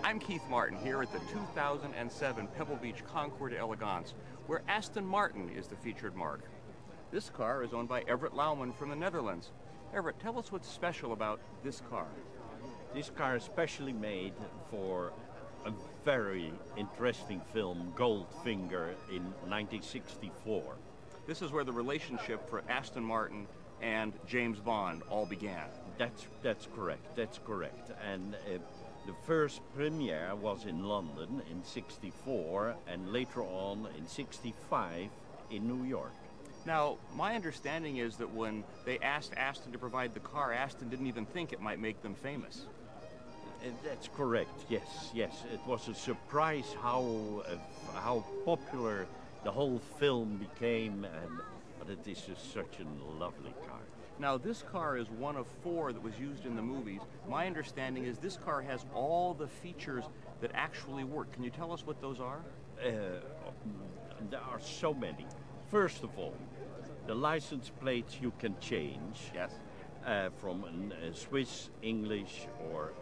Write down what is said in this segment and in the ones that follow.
I'm Keith Martin here at the 2007 Pebble Beach Concours d'Elegance, where Aston Martin is the featured marque. This car is owned by Evert Louwman from the Netherlands. Evert, tell us what's special about this car. This car is specially made for a very interesting film, Goldfinger, in 1964. This is where the relationship for Aston Martin and James Bond all began. That's correct. And the first premiere was in London in 64 and later on in 65 in New York. Now, my understanding is that when they asked Aston to provide the car, Aston didn't even think it might make them famous. That's correct, yes. It was a surprise how popular the whole film became, but it is just such a lovely car. Now, this car is one of 4 that was used in the movies. My understanding is this car has all the features that actually work. Can you tell us what those are? There are so many. First of all, the license plates you can change. Yes. From Swiss, English, or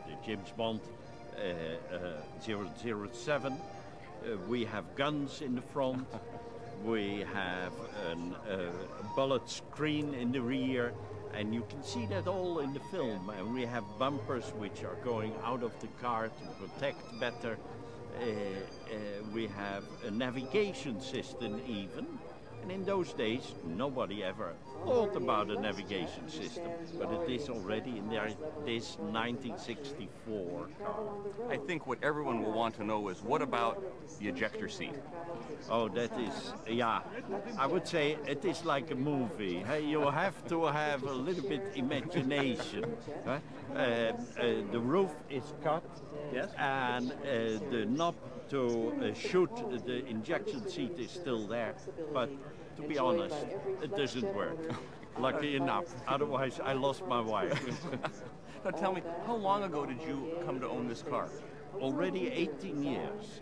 the James Bond 007. We have guns in the front. We have a bullet screen in the rear, and you can see that all in the film. And we have bumpers which are going out of the car to protect better. We have a navigation system even. And in those days, nobody ever thought about a navigation system, but it is already in this 1964 car. I think what everyone will want to know is, what about the ejector seat? Oh, that is, yeah, I would say it is like a movie. You have to have a little bit imagination. The roof is cut, yes, and the knob to shoot the injection seat is still there, but to be honest, it doesn't work. Lucky enough, otherwise I lost my wife. Now tell me, how long ago did you come to own this car? Already 18 years,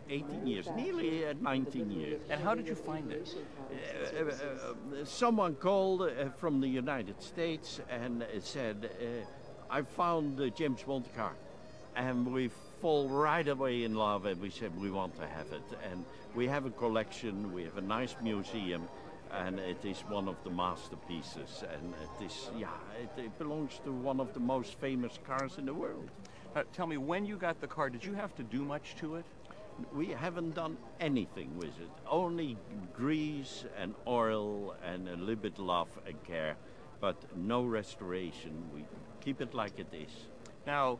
nearly 19 years. And how did you find it? Someone called from the United States and said, I found the James Bond car. And we fall right away in love, and we said we want to have it. And we have a collection, we have a nice museum, and it is one of the masterpieces. And it is, it belongs to one of the most famous cars in the world. Tell me, when you got the car, did you have to do much to it? We haven't done anything with it. Only grease and oil and a little bit love and care, but no restoration. We keep it like it is. Now,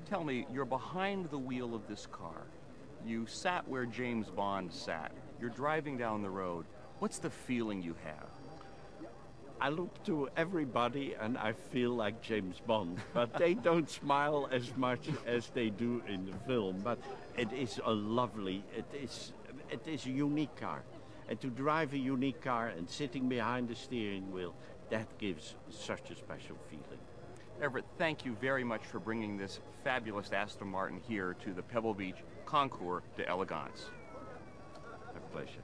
tell me, you're behind the wheel of this car. You sat where James Bond sat. You're driving down the road. What's the feeling you have? I look to everybody and I feel like James Bond, but they don't smile as much as they do in the film. But it is a lovely, it is a unique car. And to drive a unique car and sitting behind the steering wheel, that gives such a special feeling. Evert, thank you very much for bringing this fabulous Aston Martin here to the Pebble Beach Concours d'Elegance. A pleasure.